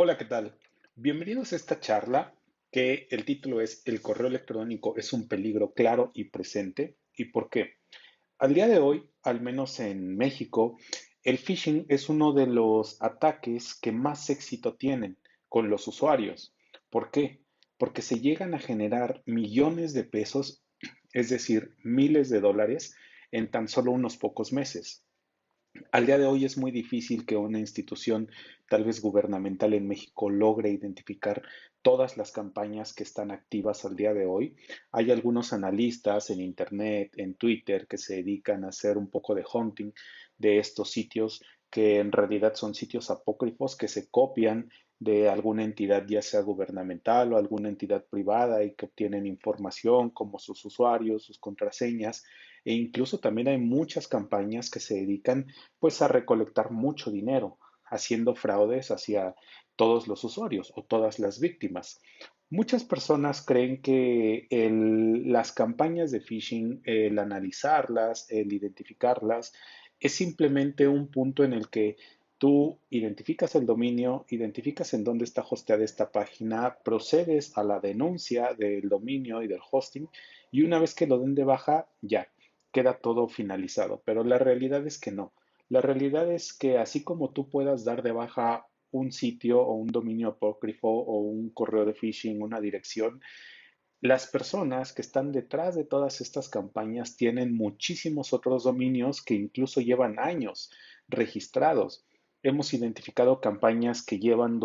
Hola, ¿qué tal? Bienvenidos a esta charla que el título es El correo electrónico es un peligro claro y presente. ¿Y por qué? Al día de hoy, al menos en México, el phishing es uno de los ataques que más éxito tienen con los usuarios. ¿Por qué? Porque se llegan a generar millones de pesos, es decir, miles de dólares, en tan solo unos pocos meses. Al día de hoy es muy difícil que una institución, tal vez gubernamental en México, logre identificar todas las campañas que están activas al día de hoy. Hay algunos analistas en Internet, en Twitter, que se dedican a hacer un poco de hunting de estos sitios que en realidad son sitios apócrifos que se copian de alguna entidad, ya sea gubernamental o alguna entidad privada, y que obtienen información como sus usuarios, sus contraseñas, e incluso también hay muchas campañas que se dedican pues a recolectar mucho dinero, haciendo fraudes hacia todos los usuarios o todas las víctimas. Muchas personas creen que las campañas de phishing, el analizarlas, el identificarlas, es simplemente un punto en el que tú identificas el dominio, identificas en dónde está hosteada esta página, procedes a la denuncia del dominio y del hosting, y una vez que lo den de baja, ya, queda todo finalizado. Pero la realidad es que no. La realidad es que así como tú puedas dar de baja un sitio o un dominio apócrifo o un correo de phishing, una dirección, las personas que están detrás de todas estas campañas tienen muchísimos otros dominios que incluso llevan años registrados. Hemos identificado campañas que llevan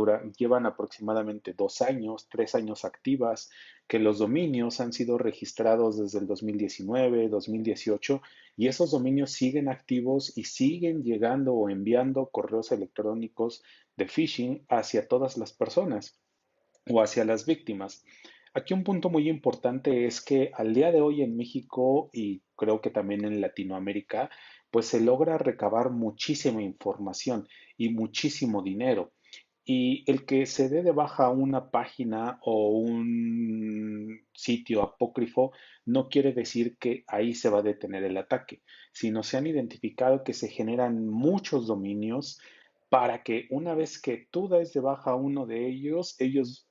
aproximadamente 2 años, 3 años activas, que los dominios han sido registrados desde el 2019, 2018, y esos dominios siguen activos y siguen llegando o enviando correos electrónicos de phishing hacia todas las personas o hacia las víctimas. Aquí un punto muy importante es que al día de hoy en México y creo que también en Latinoamérica, pues se logra recabar muchísima información y muchísimo dinero. Y el que se dé de baja una página o un sitio apócrifo no quiere decir que ahí se va a detener el ataque, sino se han identificado que se generan muchos dominios para que una vez que tú des de baja uno de ellos,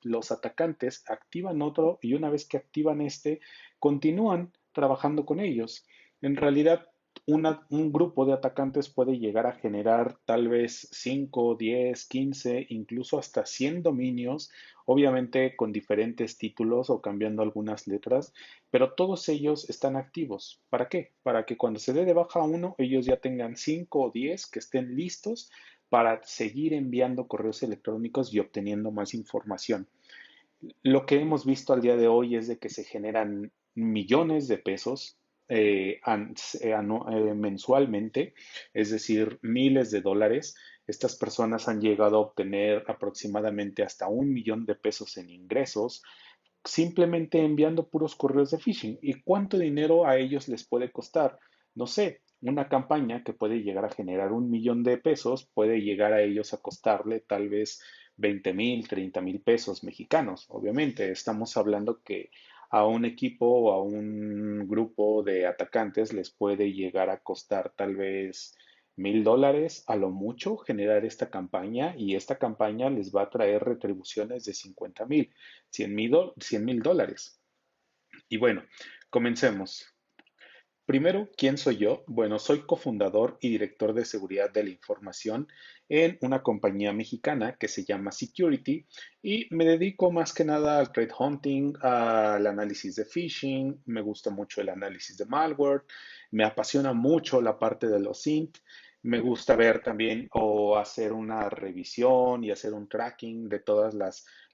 los atacantes, activan otro y una vez que activan este, continúan trabajando con ellos. En realidad, un grupo de atacantes puede llegar a generar tal vez 5, 10, 15, incluso hasta 100 dominios, obviamente con diferentes títulos o cambiando algunas letras, pero todos ellos están activos. ¿Para qué? Para que cuando se dé de baja uno, ellos ya tengan 5 o 10 que estén listos para seguir enviando correos electrónicos y obteniendo más información. Lo que hemos visto al día de hoy es de que se generan millones de pesos mensualmente, es decir, miles de dólares. Estas personas han llegado a obtener aproximadamente hasta 1 millón de pesos en ingresos simplemente enviando puros correos de phishing. ¿Y cuánto dinero a ellos les puede costar? No sé, una campaña que puede llegar a generar 1 millón de pesos puede llegar a ellos a costarle tal vez 20,000, 30,000 pesos mexicanos. Obviamente, estamos hablando que a un equipo o a un grupo de atacantes les puede llegar a costar tal vez $1,000 a lo mucho generar esta campaña, y esta campaña les va a traer retribuciones de 50,000. 100 mil dólares. Y bueno, comencemos. Primero, ¿quién soy yo? Bueno, soy cofundador y director de seguridad de la información en una compañía mexicana que se llama Security, y me dedico más que nada al threat hunting, al análisis de phishing, me gusta mucho el análisis de malware, me apasiona mucho la parte de los int, me gusta ver también o hacer una revisión y hacer un tracking de todas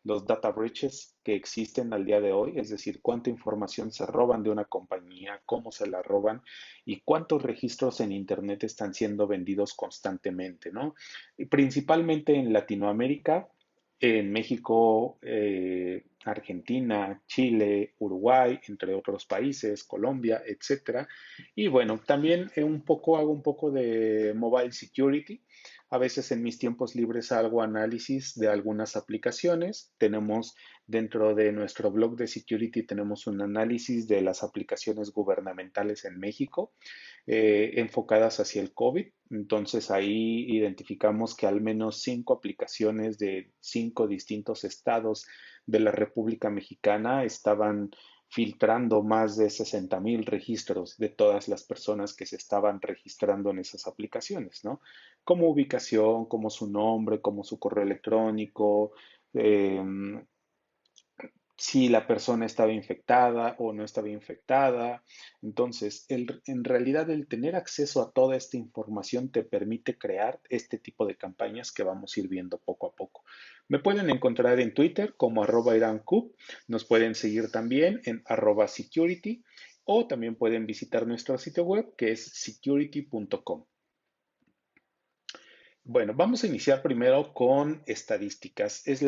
los data breaches que existen al día de hoy, es decir, cuánta información se roban de una compañía, cómo se la roban y cuántos registros en Internet están siendo vendidos constantemente, ¿no? Y principalmente en Latinoamérica, en México, Argentina, Chile, Uruguay, entre otros países, Colombia, etcétera. Y bueno, también hago un poco de mobile security. A veces en mis tiempos libres hago análisis de algunas aplicaciones. Tenemos dentro de nuestro blog de security, tenemos un análisis de las aplicaciones gubernamentales en México enfocadas hacia el COVID. Entonces ahí identificamos que al menos 5 aplicaciones de 5 distintos estados de la República Mexicana estaban filtrando más de 60,000 registros de todas las personas que se estaban registrando en esas aplicaciones, ¿no? Como ubicación, como su nombre, como su correo electrónico, em, si la persona estaba infectada o no estaba infectada. Entonces, en realidad el tener acceso a toda esta información te permite crear este tipo de campañas que vamos a ir viendo poco a poco. Me pueden encontrar en Twitter como @IranCub, nos pueden seguir también en @security o también pueden visitar nuestro sitio web que es security.com. Bueno, vamos a iniciar primero con estadísticas. Es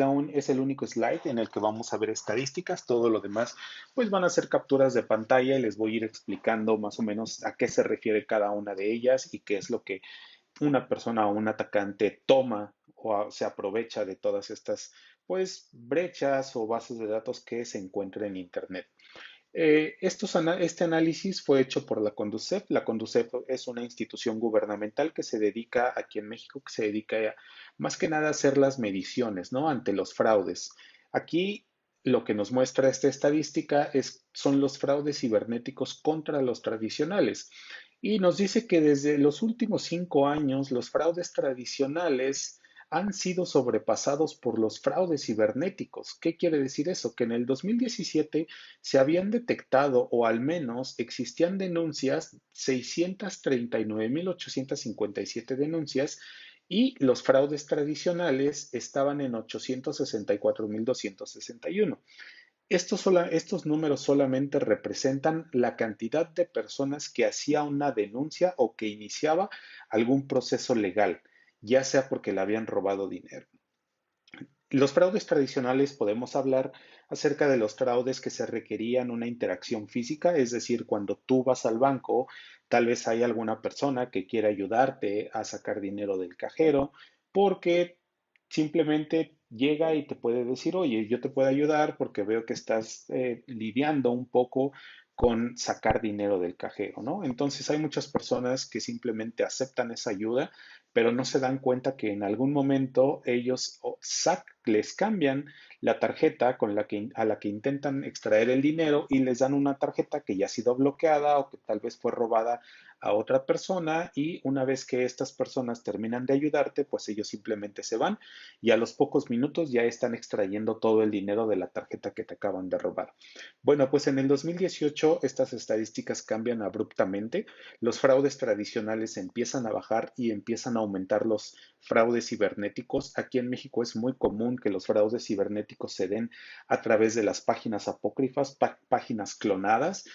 el único slide en el que vamos a ver estadísticas. Todo lo demás, pues van a ser capturas de pantalla y les voy a ir explicando más o menos a qué se refiere cada una de ellas y qué es lo que una persona o un atacante toma se aprovecha de todas estas, pues, brechas o bases de datos que se encuentran en Internet. Este análisis fue hecho por la Conducef. La Conducef es una institución gubernamental que se dedica, aquí en México, que se dedica más que nada a hacer las mediciones, ¿no? Ante los fraudes. Aquí lo que nos muestra esta estadística son los fraudes cibernéticos contra los tradicionales. Y nos dice que desde los últimos 5 años, los fraudes tradicionales han sido sobrepasados por los fraudes cibernéticos. ¿Qué quiere decir eso? Que en el 2017 se habían detectado o al menos existían denuncias, 639,857 denuncias, y los fraudes tradicionales estaban en 864,261. Estos números solamente representan la cantidad de personas que hacía una denuncia o que iniciaba algún proceso legal, ya sea porque le habían robado dinero. Los fraudes tradicionales podemos hablar acerca de los fraudes que se requerían una interacción física, es decir, cuando tú vas al banco, tal vez hay alguna persona que quiera ayudarte a sacar dinero del cajero, porque simplemente llega y te puede decir, oye, yo te puedo ayudar porque veo que estás lidiando un poco con sacar dinero del cajero, ¿no? Entonces hay muchas personas que simplemente aceptan esa ayuda pero no se dan cuenta que en algún momento ellos les cambian la tarjeta a la que intentan extraer el dinero y les dan una tarjeta que ya ha sido bloqueada o que tal vez fue robada a otra persona y una vez que estas personas terminan de ayudarte, pues ellos simplemente se van y a los pocos minutos ya están extrayendo todo el dinero de la tarjeta que te acaban de robar. Bueno, pues en el 2018 estas estadísticas cambian abruptamente, los fraudes tradicionales empiezan a bajar y empiezan a aumentar los fraudes cibernéticos. Aquí en México es muy común que los fraudes cibernéticos se den a través de las páginas apócrifas, páginas clonadas,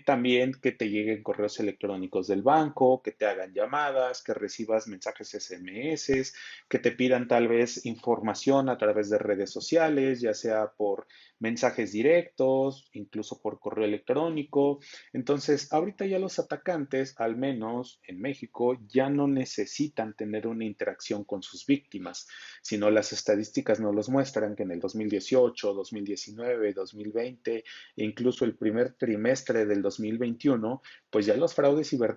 también que te lleguen correos electrónicos del banco, que te hagan llamadas, que recibas mensajes SMS, que te pidan tal vez información a través de redes sociales, ya sea por mensajes directos, incluso por correo electrónico. Entonces, ahorita ya los atacantes, al menos en México, ya no necesitan tener una interacción con sus víctimas, sino las estadísticas nos los muestran que en el 2018, 2019, 2020 e incluso el primer trimestre del 2021, pues ya los fraudes cibernéticos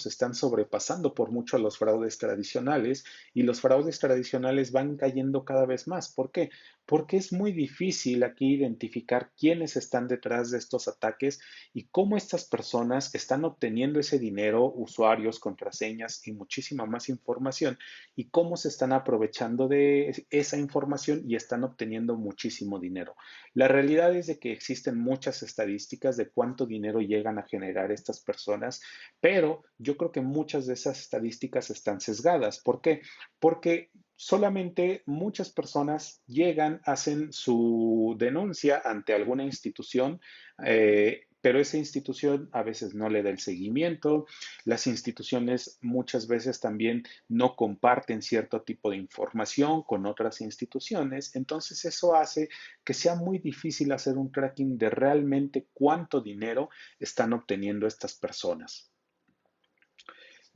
están sobrepasando por mucho a los fraudes tradicionales y los fraudes tradicionales van cayendo cada vez más. ¿Por qué? Porque es muy difícil aquí identificar quiénes están detrás de estos ataques y cómo estas personas están obteniendo ese dinero, usuarios, contraseñas y muchísima más información y cómo se están aprovechando de esa información y están obteniendo muchísimo dinero. La realidad es de que existen muchas estadísticas de cuánto dinero llegan a generar estas personas, pero yo creo que muchas de esas estadísticas están sesgadas. ¿Por qué? Porque solamente muchas personas llegan, hacen su denuncia ante alguna institución, pero esa institución a veces no le da el seguimiento. Las instituciones muchas veces también no comparten cierto tipo de información con otras instituciones. Entonces eso hace que sea muy difícil hacer un tracking de realmente cuánto dinero están obteniendo estas personas.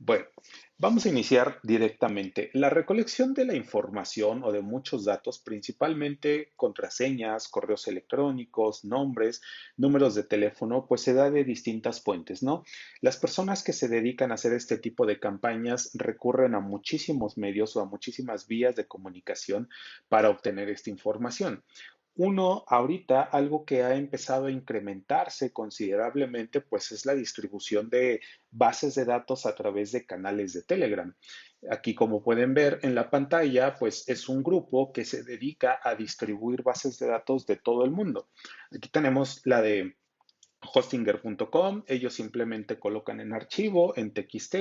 Bueno, Vamos a iniciar directamente. La recolección de la información o de muchos datos, principalmente contraseñas, correos electrónicos, nombres, números de teléfono, pues se da de distintas fuentes, ¿no? Las personas que se dedican a hacer este tipo de campañas recurren a muchísimos medios o a muchísimas vías de comunicación para obtener esta información. Uno, ahorita algo que ha empezado a incrementarse considerablemente, pues es la distribución de bases de datos a través de canales de Telegram. Aquí, como pueden ver en la pantalla, pues es un grupo que se dedica a distribuir bases de datos de todo el mundo. Aquí tenemos la de Hostinger.com, ellos simplemente colocan en archivo, en TXT,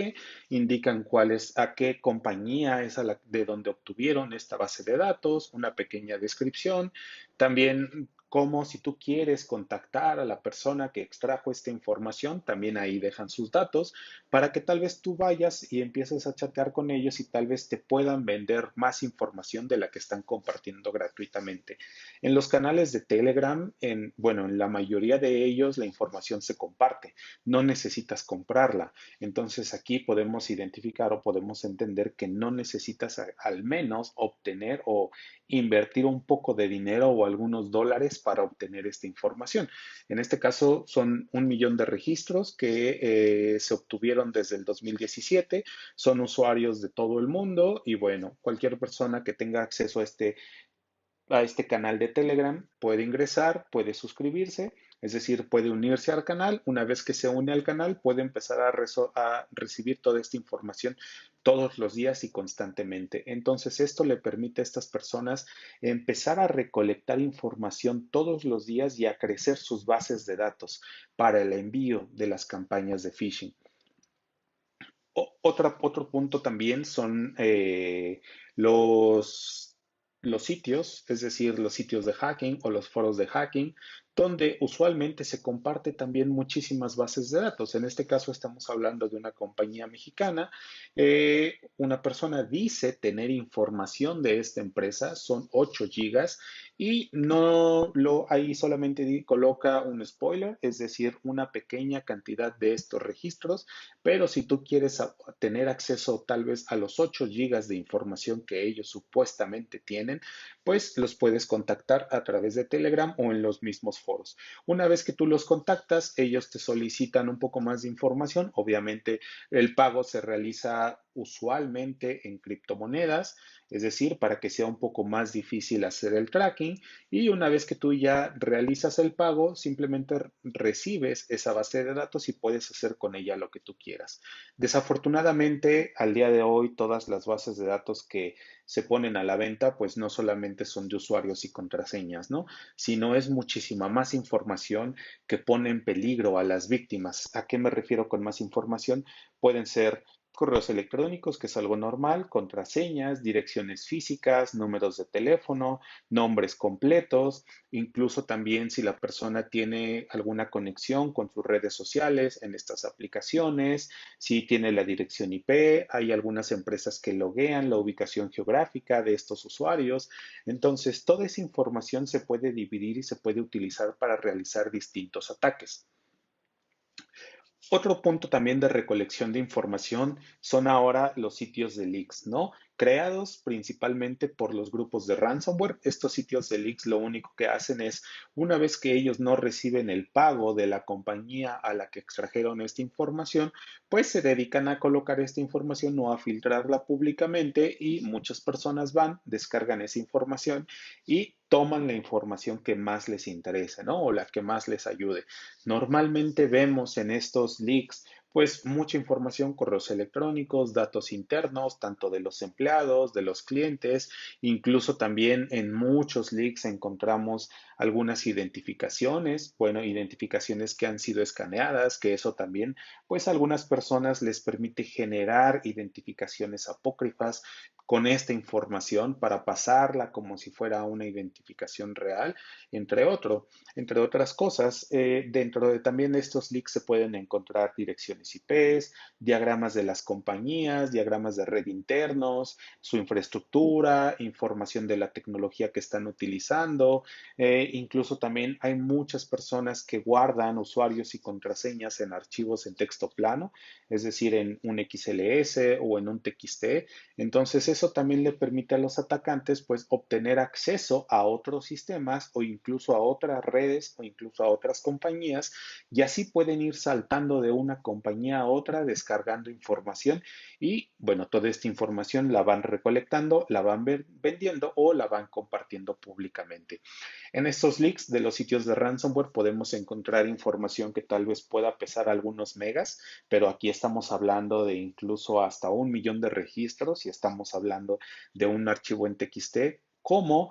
indican cuál es, a qué compañía es de donde obtuvieron esta base de datos, una pequeña descripción, también cómo si tú quieres contactar a la persona que extrajo esta información, también ahí dejan sus datos para que tal vez tú vayas y empieces a chatear con ellos y tal vez te puedan vender más información de la que están compartiendo gratuitamente. En los canales de Telegram, bueno, en la mayoría de ellos la información se comparte, no necesitas comprarla. Entonces aquí podemos identificar o podemos entender que no necesitas al menos obtener o invertir un poco de dinero o algunos dólares para obtener esta información. En este caso son 1 millón de registros que se obtuvieron desde el 2017, son usuarios de todo el mundo y bueno, cualquier persona que tenga acceso a este canal de Telegram, puede ingresar, puede suscribirse, es decir, puede unirse al canal. Una vez que se une al canal, puede empezar a recibir toda esta información todos los días y constantemente. Entonces, esto le permite a estas personas empezar a recolectar información todos los días y a crecer sus bases de datos para el envío de las campañas de phishing. Otro punto también son los, los sitios, es decir, los sitios de hacking o los foros de hacking, donde usualmente se comparte también muchísimas bases de datos. En este caso estamos hablando de una compañía mexicana. Una persona dice tener información de esta empresa, son 8 gigas y no lo ahí solamente coloca un spoiler, es decir, una pequeña cantidad de estos registros, pero si tú quieres tener acceso tal vez a los 8 gigas de información que ellos supuestamente tienen, pues los puedes contactar a través de Telegram o en los mismos foros. Una vez que tú los contactas, ellos te solicitan un poco más de información. Obviamente, el pago se realiza usualmente en criptomonedas, es decir, para que sea un poco más difícil hacer el tracking. Y una vez que tú ya realizas el pago, simplemente recibes esa base de datos y puedes hacer con ella lo que tú quieras. Desafortunadamente, al día de hoy, todas las bases de datos que se ponen a la venta, pues no solamente son de usuarios y contraseñas, ¿no? Sino es muchísima más información que pone en peligro a las víctimas. ¿A qué me refiero con más información? Pueden ser correos electrónicos, que es algo normal, contraseñas, direcciones físicas, números de teléfono, nombres completos, incluso también si la persona tiene alguna conexión con sus redes sociales en estas aplicaciones, si tiene la dirección IP, hay algunas empresas que loguean la ubicación geográfica de estos usuarios. Entonces, toda esa información se puede dividir y se puede utilizar para realizar distintos ataques. Otro punto también de recolección de información son ahora los sitios de leaks, ¿no? Creados principalmente por los grupos de ransomware. Estos sitios de leaks lo único que hacen es, una vez que ellos no reciben el pago de la compañía a la que extrajeron esta información, pues se dedican a colocar esta información o a filtrarla públicamente y muchas personas van, descargan esa información y toman la información que más les interese, ¿no? O la que más les ayude. Normalmente vemos en estos leaks pues mucha información, correos electrónicos, datos internos, tanto de los empleados, de los clientes, incluso también en muchos leaks encontramos algunas identificaciones, bueno, identificaciones que han sido escaneadas, que eso también, pues a algunas personas les permite generar identificaciones apócrifas con esta información para pasarla como si fuera una identificación real, entre entre otras cosas. Dentro de también estos leaks se pueden encontrar direcciones IPs, diagramas de las compañías, diagramas de red internos, su infraestructura, información de la tecnología que están utilizando. Incluso también hay muchas personas que guardan usuarios y contraseñas en archivos en texto plano, es decir, en un XLS o en un TXT. Entonces eso también le permite a los atacantes pues obtener acceso a otros sistemas o incluso a otras redes o incluso a otras compañías, y así pueden ir saltando de una compañía a otra descargando información, y bueno, toda esta información la van recolectando, la van vendiendo o la van compartiendo públicamente. En estos leaks de los sitios de ransomware podemos encontrar información que tal vez pueda pesar algunos megas, pero aquí estamos hablando de incluso hasta 1 millón de registros y estamos hablando de un archivo en TXT, como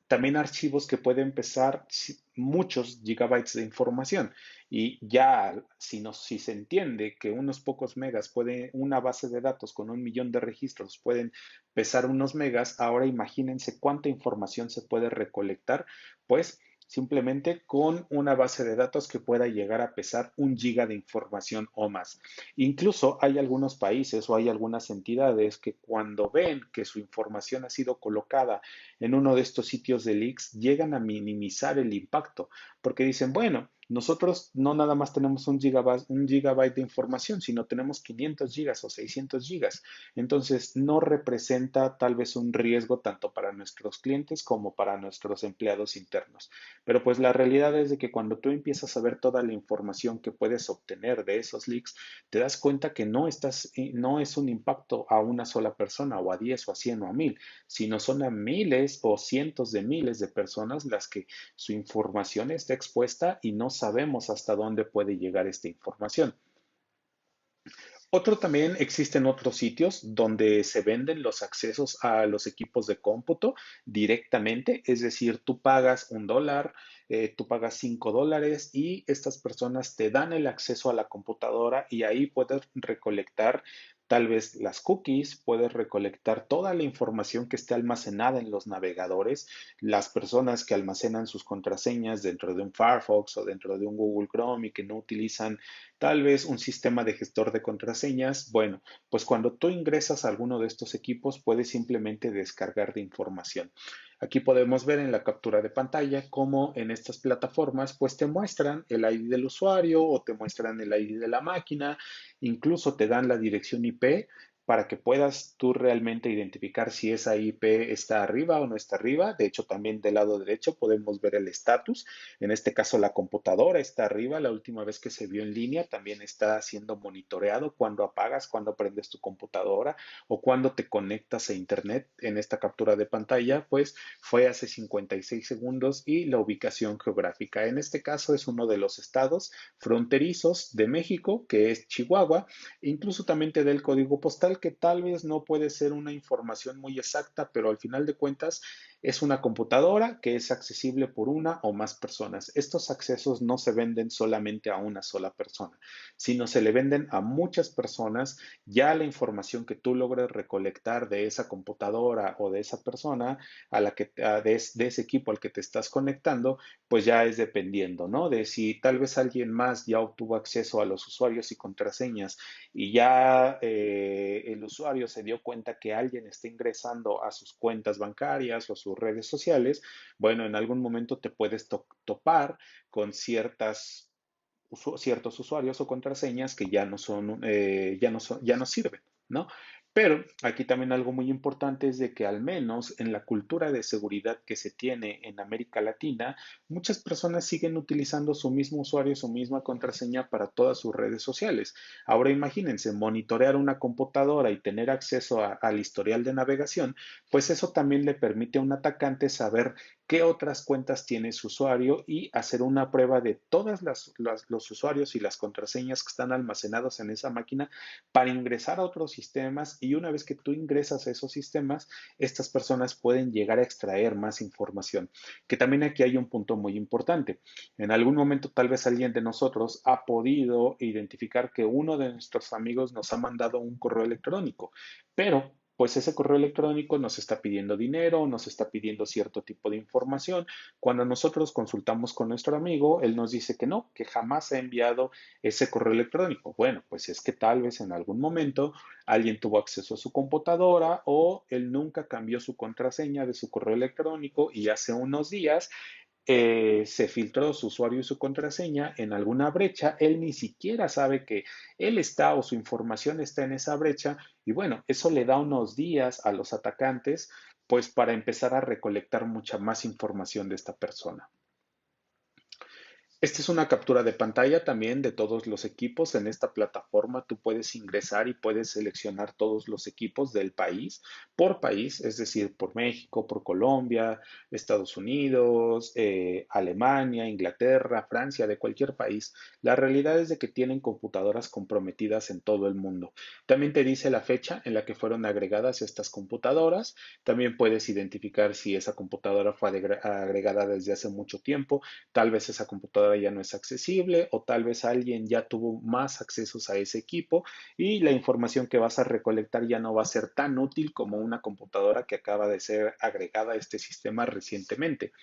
también archivos que pueden pesar muchos gigabytes de información. Y ya si se entiende que unos pocos megas puede, una base de datos con 1 millón de registros pueden pesar unos megas, ahora imagínense cuánta información se puede recolectar, pues simplemente con una base de datos que pueda llegar a pesar 1 giga de información o más. Incluso hay algunos países o hay algunas entidades que cuando ven que su información ha sido colocada en uno de estos sitios de leaks, llegan a minimizar el impacto, porque dicen, bueno, nosotros no nada más tenemos 1 gigabyte de información, sino tenemos 500 gigas o 600 gigas. Entonces, no representa tal vez un riesgo tanto para nuestros clientes como para nuestros empleados internos. Pero pues la realidad es de que cuando tú empiezas a ver toda la información que puedes obtener de esos leaks, te das cuenta que no es un impacto a una sola persona o a 10 o a 100 o a 1000, sino son a miles o cientos de miles de personas las que su información está expuesta y no sabemos hasta dónde puede llegar esta información. Otro también existen otros sitios donde se venden los accesos a los equipos de cómputo directamente, es decir, tú pagas $1, tú pagas $5 y estas personas te dan el acceso a la computadora y ahí puedes recolectar tal vez las cookies, puedes recolectar toda la información que esté almacenada en los navegadores, las personas que almacenan sus contraseñas dentro de un Firefox o dentro de un Google Chrome y que no utilizan tal vez un sistema de gestor de contraseñas. Bueno, pues cuando tú ingresas a alguno de estos equipos, puedes simplemente descargar de información. Aquí podemos ver en la captura de pantalla cómo en estas plataformas pues te muestran el ID del usuario o te muestran el ID de la máquina, incluso te dan la dirección IP para que puedas tú realmente identificar si esa IP está arriba o no está arriba. De hecho, también del lado derecho podemos ver el estatus. En este caso, la computadora está arriba. La última vez que se vio en línea también está siendo monitoreado cuando apagas, cuando prendes tu computadora o cuando te conectas a Internet. En esta captura de pantalla, pues fue hace 56 segundos y la ubicación geográfica. En este caso es uno de los estados fronterizos de México, que es Chihuahua. Incluso también te da el código postal, que tal vez no puede ser una información muy exacta, pero al final de cuentas es una computadora que es accesible por una o más personas. Estos accesos no se venden solamente a una sola persona, sino se le venden a muchas personas. Ya la información que tú logres recolectar de esa computadora o de esa persona de ese equipo al que te estás conectando, pues ya es dependiendo, ¿no? De si tal vez alguien más ya obtuvo acceso a los usuarios y contraseñas y ya el usuario se dio cuenta que alguien está ingresando a sus cuentas bancarias o a sus redes sociales, bueno, en algún momento te puedes topar con ciertos usuarios o contraseñas que ya no sirven, ¿no? Pero aquí también algo muy importante es de que al menos en la cultura de seguridad que se tiene en América Latina, muchas personas siguen utilizando su mismo usuario, su misma contraseña para todas sus redes sociales. Ahora imagínense, monitorear una computadora y tener acceso al historial de navegación, pues eso también le permite a un atacante saber qué otras cuentas tiene su usuario y hacer una prueba de todos los usuarios y las contraseñas que están almacenados en esa máquina para ingresar a otros sistemas, y una vez que tú ingresas a esos sistemas, estas personas pueden llegar a extraer más información. Que también aquí hay un punto muy importante. En algún momento tal vez alguien de nosotros ha podido identificar que uno de nuestros amigos nos ha mandado un correo electrónico, pero pues ese correo electrónico nos está pidiendo dinero, nos está pidiendo cierto tipo de información. Cuando nosotros consultamos con nuestro amigo, él nos dice que no, que jamás ha enviado ese correo electrónico. Bueno, pues es que tal vez en algún momento alguien tuvo acceso a su computadora o él nunca cambió su contraseña de su correo electrónico y hace unos días se filtró su usuario y su contraseña en alguna brecha, él ni siquiera sabe que él está o su información está en esa brecha y bueno, eso le da unos días a los atacantes pues para empezar a recolectar mucha más información de esta persona. Esta es una captura de pantalla también de todos los equipos. En esta plataforma tú puedes ingresar y puedes seleccionar todos los equipos del país, es decir, por México, por Colombia, Estados Unidos, Alemania, Inglaterra, Francia, de cualquier país. La realidad es de que tienen computadoras comprometidas en todo el mundo. También te dice la fecha en la que fueron agregadas estas computadoras. También puedes identificar si esa computadora fue agregada desde hace mucho tiempo. Tal vez esa computadora ya no es accesible o tal vez alguien ya tuvo más accesos a ese equipo y la información que vas a recolectar ya no va a ser tan útil como una computadora que acaba de ser agregada a este sistema recientemente.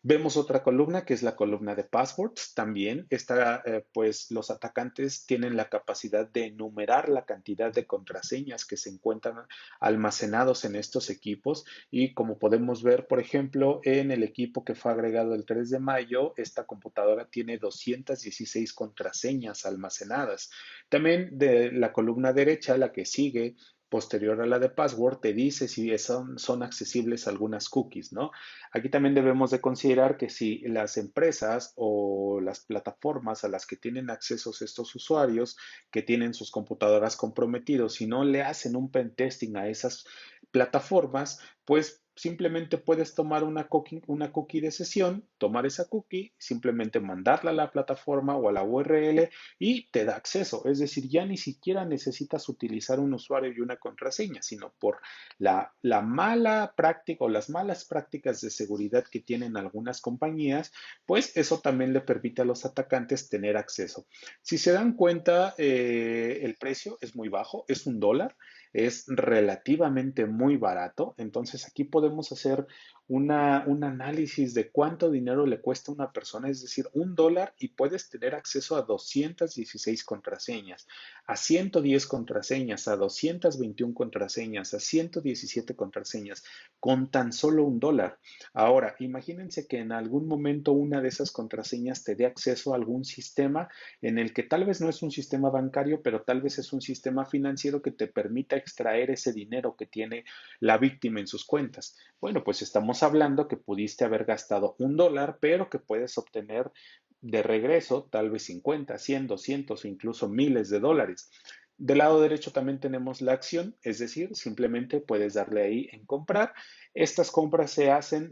Vemos otra columna que es la columna de passwords. También está, pues los atacantes tienen la capacidad de enumerar la cantidad de contraseñas que se encuentran almacenados en estos equipos y como podemos ver, por ejemplo, en el equipo que fue agregado el 3 de mayo, esta computadora tiene 216 contraseñas almacenadas. También de la columna derecha, la que sigue, posterior a la de password, te dice si son accesibles algunas cookies, ¿no? Aquí también debemos de considerar que si las empresas o las plataformas a las que tienen accesos estos usuarios que tienen sus computadoras comprometidos, si no le hacen un pentesting a esas plataformas, pues simplemente puedes tomar una cookie de sesión, tomar esa cookie, simplemente mandarla a la plataforma o a la URL y te da acceso. Es decir, ya ni siquiera necesitas utilizar un usuario y una contraseña, sino por la mala práctica o las malas prácticas de seguridad que tienen algunas compañías, pues eso también le permite a los atacantes tener acceso. Si se dan cuenta, el precio es muy bajo, es $1, es relativamente muy barato. Entonces aquí podemos hacer un análisis de cuánto dinero le cuesta a una persona, es decir, $1 y puedes tener acceso a 216 contraseñas, a 110 contraseñas, a 221 contraseñas, a 117 contraseñas, con tan solo $1. Ahora, imagínense que en algún momento una de esas contraseñas te dé acceso a algún sistema en el que tal vez no es un sistema bancario, pero tal vez es un sistema financiero que te permita extraer ese dinero que tiene la víctima en sus cuentas. Bueno, pues estamos hablando que pudiste haber gastado $1, pero que puedes obtener de regreso tal vez 50, 100, 200 o incluso miles de dólares. Del lado derecho también tenemos la acción, es decir, simplemente puedes darle ahí en comprar. Estas compras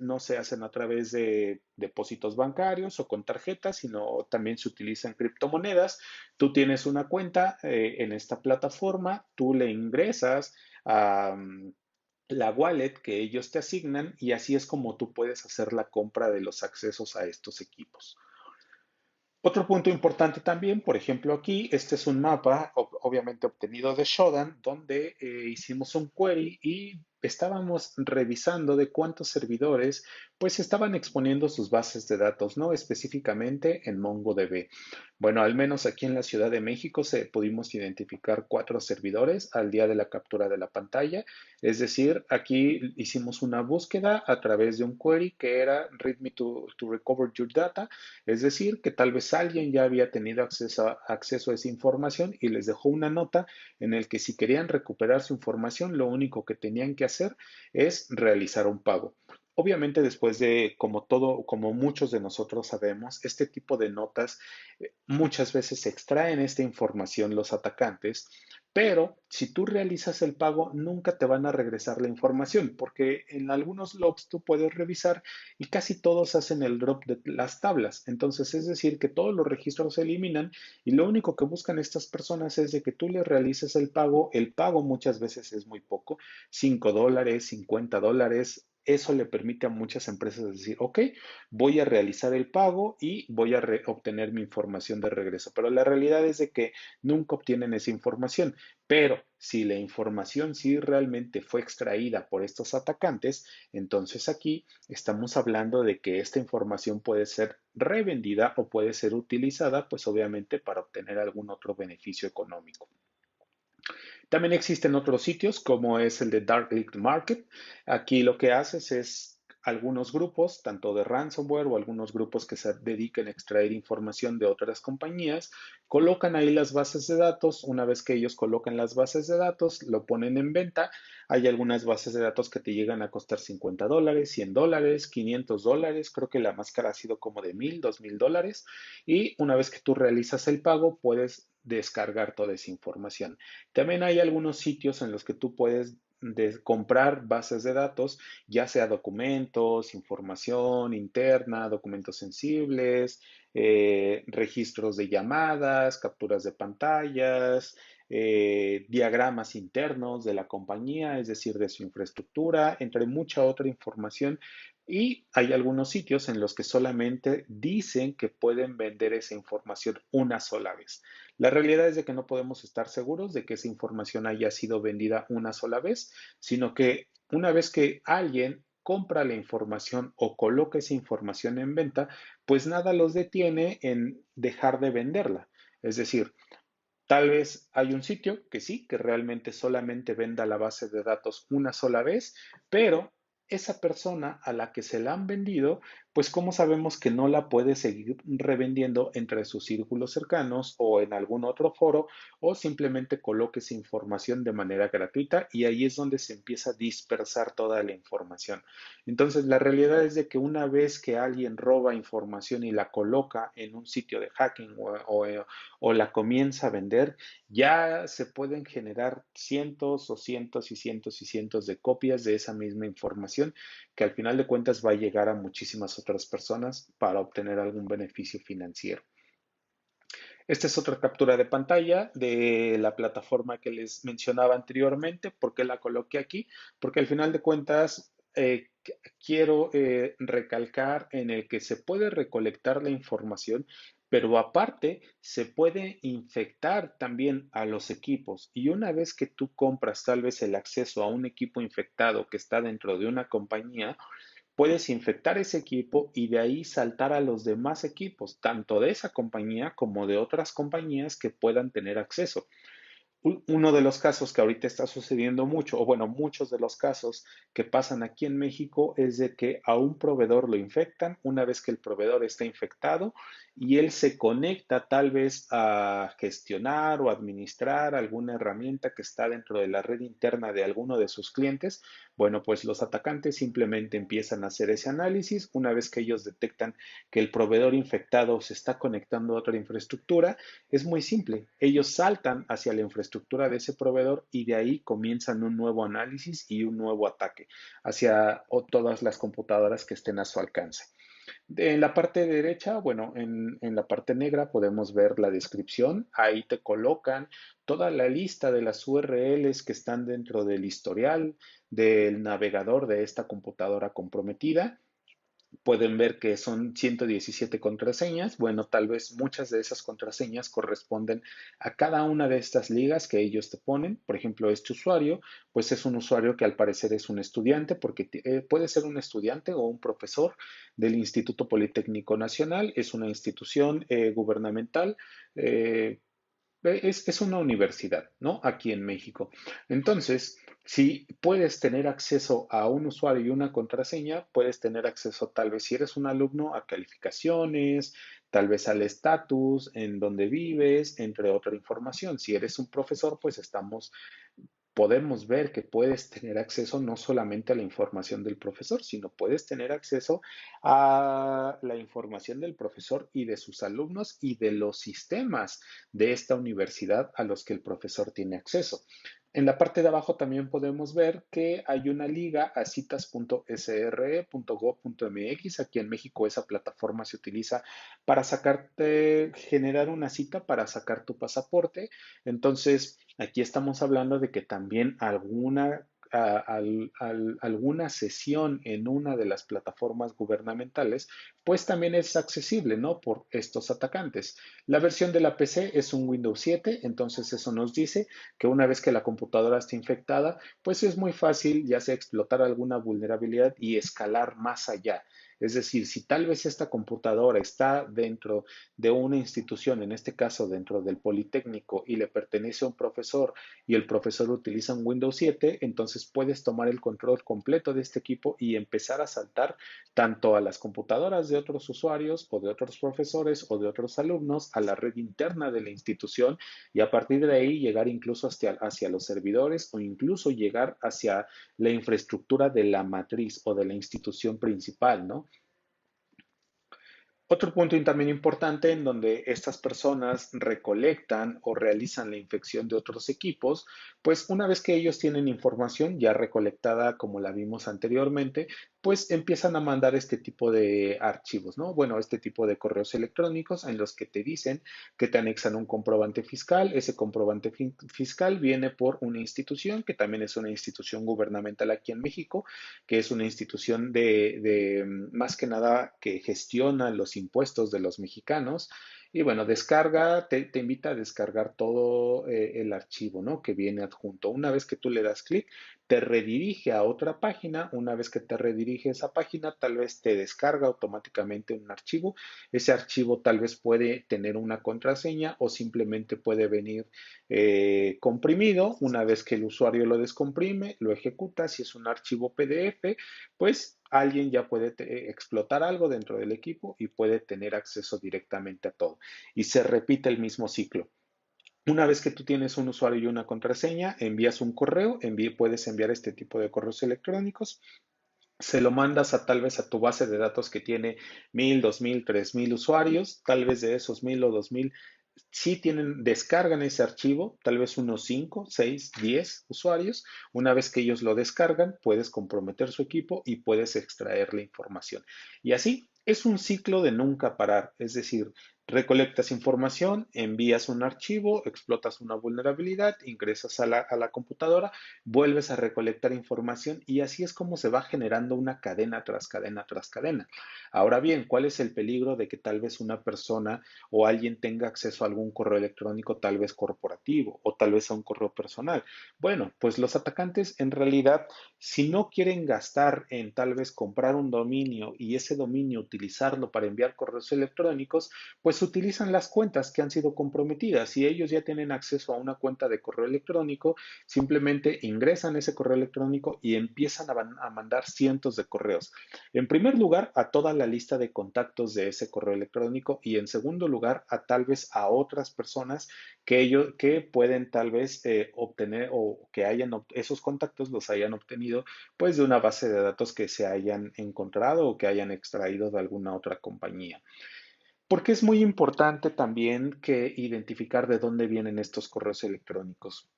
no se hacen a través de depósitos bancarios o con tarjetas, sino también se utilizan criptomonedas. Tú tienes una cuenta en esta plataforma, tú le ingresas a la wallet que ellos te asignan y así es como tú puedes hacer la compra de los accesos a estos equipos. Otro punto importante también, por ejemplo, aquí, este es un mapa obviamente obtenido de Shodan, donde hicimos un query y estábamos revisando de cuántos servidores pues estaban exponiendo sus bases de datos, no específicamente en MongoDB. Bueno, al menos aquí en la Ciudad de México pudimos identificar 4 servidores al día de la captura de la pantalla, es decir, aquí hicimos una búsqueda a través de un query que era read me to recover your data, es decir, que tal vez alguien ya había tenido acceso a esa información y les dejó una nota en el que si querían recuperar su información, lo único que tenían que hacer es realizar un pago. Obviamente después de, como todo, como muchos de nosotros sabemos, este tipo de notas muchas veces extraen esta información los atacantes, pero si tú realizas el pago, nunca te van a regresar la información, porque en algunos logs tú puedes revisar y casi todos hacen el drop de las tablas. Entonces, es decir, que todos los registros se eliminan y lo único que buscan estas personas es de que tú les realices el pago. El pago muchas veces es muy poco, $5, $50, eso le permite a muchas empresas decir, ok, voy a realizar el pago y voy a obtener mi información de regreso. Pero la realidad es de que nunca obtienen esa información. Pero si la información sí realmente fue extraída por estos atacantes, entonces aquí estamos hablando de que esta información puede ser revendida o puede ser utilizada, pues obviamente para obtener algún otro beneficio económico. También existen otros sitios como es el de Dark Lead Market. Aquí lo que haces es algunos grupos, tanto de ransomware o algunos grupos que se dediquen a extraer información de otras compañías, colocan ahí las bases de datos. Una vez que ellos colocan las bases de datos, lo ponen en venta. Hay algunas bases de datos que te llegan a costar $50, $100, $500. Creo que la más cara ha sido como de 1000, $2000. Y una vez que tú realizas el pago, puedes descargar toda esa información. También hay algunos sitios en los que tú puedes comprar bases de datos, ya sea documentos, información interna, documentos sensibles, registros de llamadas, capturas de pantallas, diagramas internos de la compañía, es decir, de su infraestructura, entre mucha otra información. Y hay algunos sitios en los que solamente dicen que pueden vender esa información una sola vez. La realidad es de que no podemos estar seguros de que esa información haya sido vendida una sola vez, sino que una vez que alguien compra la información o coloca esa información en venta, pues nada los detiene en dejar de venderla. Es decir, tal vez hay un sitio que sí, que realmente solamente venda la base de datos una sola vez, pero esa persona a la que se la han vendido, pues cómo sabemos que no la puede seguir revendiendo entre sus círculos cercanos o en algún otro foro o simplemente coloque esa información de manera gratuita y ahí es donde se empieza a dispersar toda la información. Entonces, la realidad es de que una vez que alguien roba información y la coloca en un sitio de hacking o la comienza a vender, ya se pueden generar cientos o cientos y cientos y cientos de copias de esa misma información que al final de cuentas va a llegar a muchísimas otras personas para obtener algún beneficio financiero. Esta es otra captura de pantalla de la plataforma que les mencionaba anteriormente. ¿Por qué la coloqué aquí? Porque al final de cuentas quiero recalcar en el que se puede recolectar la información, pero aparte se puede infectar también a los equipos. Y una vez que tú compras tal vez el acceso a un equipo infectado que está dentro de una compañía, puedes infectar ese equipo y de ahí saltar a los demás equipos, tanto de esa compañía como de otras compañías que puedan tener acceso. Uno de los casos que ahorita está sucediendo mucho, o bueno, muchos de los casos que pasan aquí en México es de que a un proveedor lo infectan una vez que el proveedor está infectado y él se conecta tal vez a gestionar o administrar alguna herramienta que está dentro de la red interna de alguno de sus clientes. Bueno, pues los atacantes simplemente empiezan a hacer ese análisis una vez que ellos detectan que el proveedor infectado se está conectando a otra infraestructura. Es muy simple. Ellos saltan hacia la infraestructura de ese proveedor y de ahí comienzan un nuevo análisis y un nuevo ataque hacia todas las computadoras que estén a su alcance. En la parte derecha, bueno, en la parte negra podemos ver la descripción. Ahí te colocan toda la lista de las URLs que están dentro del historial del navegador de esta computadora comprometida. Pueden ver que son 117 contraseñas. Bueno, tal vez muchas de esas contraseñas corresponden a cada una de estas ligas que ellos te ponen. Por ejemplo, este usuario, pues es un usuario que al parecer es un estudiante, porque puede ser un estudiante o un profesor del Instituto Politécnico Nacional. Es una institución gubernamental. Es una universidad, ¿no? Aquí en México. Entonces, si puedes tener acceso a un usuario y una contraseña, puedes tener acceso tal vez si eres un alumno a calificaciones, tal vez al estatus, en donde vives, entre otra información. Si eres un profesor, pues podemos ver que puedes tener acceso no solamente a la información del profesor, sino puedes tener acceso a la información del profesor y de sus alumnos y de los sistemas de esta universidad a los que el profesor tiene acceso. En la parte de abajo también podemos ver que hay una liga a citas.sre.gov.mx. Aquí en México esa plataforma se utiliza para generar una cita para sacar tu pasaporte. Entonces, aquí estamos hablando de que también alguna sesión en una de las plataformas gubernamentales, pues también es accesible, ¿no? Por estos atacantes. La versión de la PC es un Windows 7, entonces eso nos dice que una vez que la computadora esté infectada, pues es muy fácil ya sea explotar alguna vulnerabilidad y escalar más allá. Es decir, si tal vez esta computadora está dentro de una institución, en este caso dentro del Politécnico, y le pertenece a un profesor y el profesor utiliza un Windows 7, entonces puedes tomar el control completo de este equipo y empezar a saltar tanto a las computadoras de otros usuarios o de otros profesores o de otros alumnos, a la red interna de la institución y a partir de ahí llegar incluso hacia los servidores o incluso llegar hacia la infraestructura de la matriz o de la institución principal, ¿no? Otro punto también importante en donde estas personas recolectan o realizan la infección de otros equipos, pues una vez que ellos tienen información ya recolectada como la vimos anteriormente, pues empiezan a mandar este tipo de archivos, ¿no? Bueno, este tipo de correos electrónicos en los que te dicen que te anexan un comprobante fiscal. Ese comprobante fiscal viene por una institución que también es una institución gubernamental aquí en México, que es una institución más que nada que gestiona los impuestos de los mexicanos. Y bueno, te invita a descargar todo el archivo, ¿no? Que viene adjunto. Una vez que tú le das clic, te redirige a otra página. Una vez que te redirige a esa página, tal vez te descarga automáticamente un archivo. Ese archivo tal vez puede tener una contraseña o simplemente puede venir comprimido. Una vez que el usuario lo descomprime, lo ejecuta. Si es un archivo PDF, pues alguien ya puede explotar algo dentro del equipo y puede tener acceso directamente a todo. Y se repite el mismo ciclo. Una vez que tú tienes un usuario y una contraseña, envías un correo, puedes enviar este tipo de correos electrónicos, se lo mandas a tal vez a tu base de datos que tiene 1000, 2000, 3000 usuarios, tal vez de esos 1000 o 2000 sí descargan ese archivo, tal vez unos 5, 6, 10 usuarios. Una vez que ellos lo descargan, puedes comprometer su equipo y puedes extraer la información. Y así es un ciclo de nunca parar, es decir, recolectas información, envías un archivo, explotas una vulnerabilidad, ingresas a la computadora, vuelves a recolectar información y así es como se va generando una cadena tras cadena tras cadena. Ahora bien, ¿cuál es el peligro de que tal vez una persona o alguien tenga acceso a algún correo electrónico tal vez corporativo o tal vez a un correo personal? Bueno, pues los atacantes en realidad, si no quieren gastar en tal vez comprar un dominio y ese dominio utilizarlo para enviar correos electrónicos, pues utilizan las cuentas que han sido comprometidas. Si ellos ya tienen acceso a una cuenta de correo electrónico, simplemente ingresan ese correo electrónico y empiezan a mandar cientos de correos. En primer lugar, a toda la lista de contactos de ese correo electrónico y en segundo lugar, a tal vez a otras personas que pueden tal vez obtener o que esos contactos los hayan obtenido pues de una base de datos que se hayan encontrado o que hayan extraído de alguna otra compañía. Porque es muy importante también que identificar de dónde vienen estos correos electrónicos.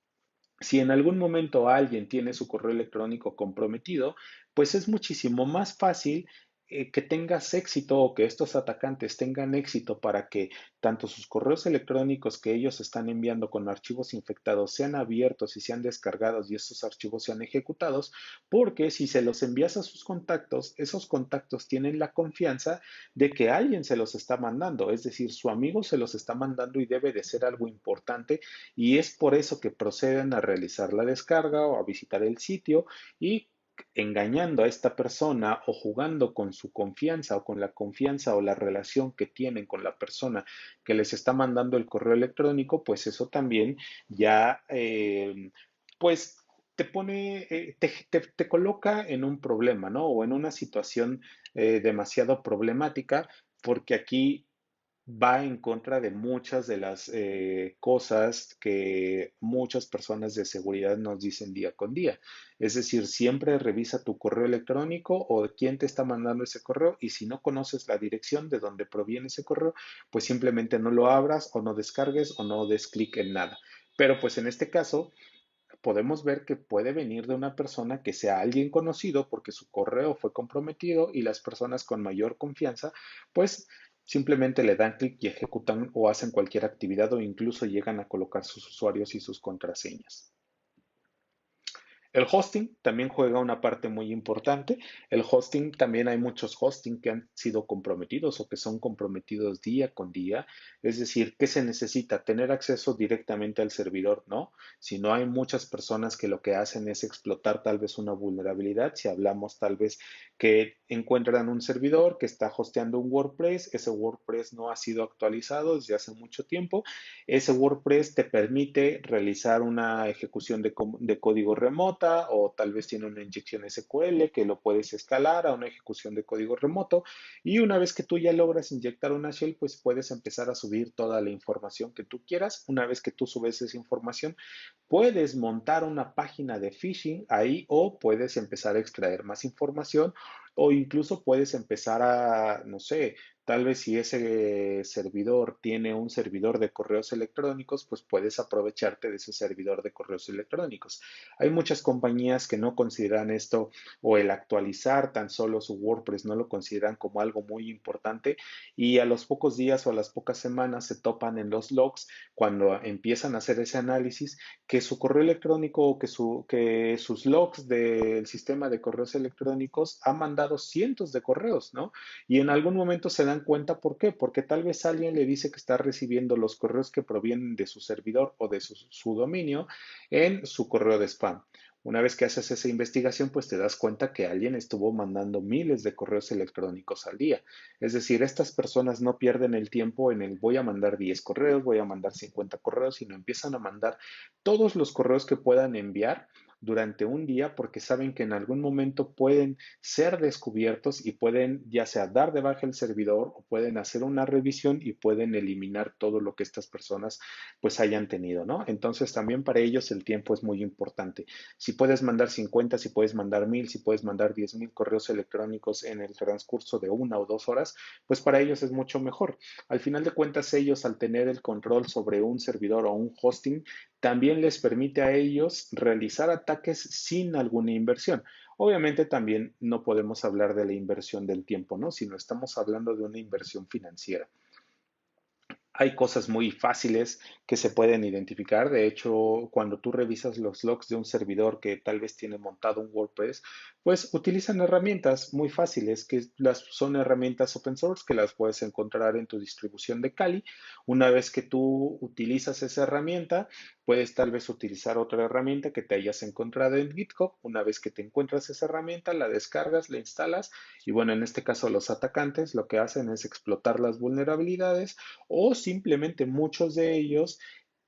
Si en algún momento alguien tiene su correo electrónico comprometido, pues es muchísimo más fácil que tengas éxito o que estos atacantes tengan éxito para que tanto sus correos electrónicos que ellos están enviando con archivos infectados sean abiertos y sean descargados y estos archivos sean ejecutados, porque si se los envías a sus contactos, esos contactos tienen la confianza de que alguien se los está mandando, es decir, su amigo se los está mandando y debe de ser algo importante y es por eso que proceden a realizar la descarga o a visitar el sitio y engañando a esta persona o jugando con su confianza o con la confianza o la relación que tienen con la persona que les está mandando el correo electrónico, pues eso también ya, pues te coloca en un problema, ¿no? O en una situación demasiado problemática, porque aquí va en contra de muchas de las cosas que muchas personas de seguridad nos dicen día con día. Es decir, siempre revisa tu correo electrónico o quién te está mandando ese correo y si no conoces la dirección de donde proviene ese correo, pues simplemente no lo abras o no descargues o no des clic en nada. Pero pues en este caso podemos ver que puede venir de una persona que sea alguien conocido porque su correo fue comprometido y las personas con mayor confianza, pues simplemente le dan clic y ejecutan o hacen cualquier actividad o incluso llegan a colocar sus usuarios y sus contraseñas. El hosting también juega una parte muy importante. El hosting, también hay muchos hosting que han sido comprometidos o que son comprometidos día con día. Es decir, ¿qué se necesita? Tener acceso directamente al servidor, ¿no? Si no hay muchas personas que lo que hacen es explotar tal vez una vulnerabilidad, si hablamos tal vez que encuentran un servidor que está hosteando un WordPress, ese WordPress no ha sido actualizado desde hace mucho tiempo, ese WordPress te permite realizar una ejecución de código remota o tal vez tiene una inyección SQL que lo puedes escalar a una ejecución de código remoto y una vez que tú ya logras inyectar una shell, pues puedes empezar a subir toda la información que tú quieras. Una vez que tú subes esa información, puedes montar una página de phishing ahí o puedes empezar a extraer más información o incluso puedes empezar a, no sé, tal vez si ese servidor tiene un servidor de correos electrónicos, pues puedes aprovecharte de ese servidor de correos electrónicos. Hay muchas compañías que no consideran esto o el actualizar tan solo su WordPress, no lo consideran como algo muy importante y a los pocos días o a las pocas semanas se topan en los logs cuando empiezan a hacer ese análisis que su correo electrónico o que sus logs del sistema de correos electrónicos ha mandado cientos de correos, ¿no? Y en algún momento se dan cuenta, ¿por qué? Porque tal vez alguien le dice que está recibiendo los correos que provienen de su servidor o de su dominio en su correo de spam. Una vez que haces esa investigación, pues te das cuenta que alguien estuvo mandando miles de correos electrónicos al día. Es decir, estas personas no pierden el tiempo en el voy a mandar 10 correos, voy a mandar 50 correos, sino empiezan a mandar todos los correos que puedan enviar durante un día porque saben que en algún momento pueden ser descubiertos y pueden ya sea dar de baja el servidor o pueden hacer una revisión y pueden eliminar todo lo que estas personas pues hayan tenido, ¿no? Entonces también para ellos el tiempo es muy importante. Si puedes mandar 50, si puedes mandar 1000, si puedes mandar 10,000 correos electrónicos en el transcurso de 1 o 2 horas, pues para ellos es mucho mejor. Al final de cuentas ellos al tener el control sobre un servidor o un hosting, también les permite a ellos realizar ataques sin alguna inversión. Obviamente también no podemos hablar de la inversión del tiempo, ¿no? Sino estamos hablando de una inversión financiera. Hay cosas muy fáciles que se pueden identificar. De hecho, cuando tú revisas los logs de un servidor que tal vez tiene montado un WordPress, pues utilizan herramientas muy fáciles, que son herramientas open source que las puedes encontrar en tu distribución de Kali. Una vez que tú utilizas esa herramienta, puedes tal vez utilizar otra herramienta que te hayas encontrado en GitHub. Una vez que te encuentras esa herramienta, la descargas, la instalas y bueno, en este caso los atacantes lo que hacen es explotar las vulnerabilidades o simplemente muchos de ellos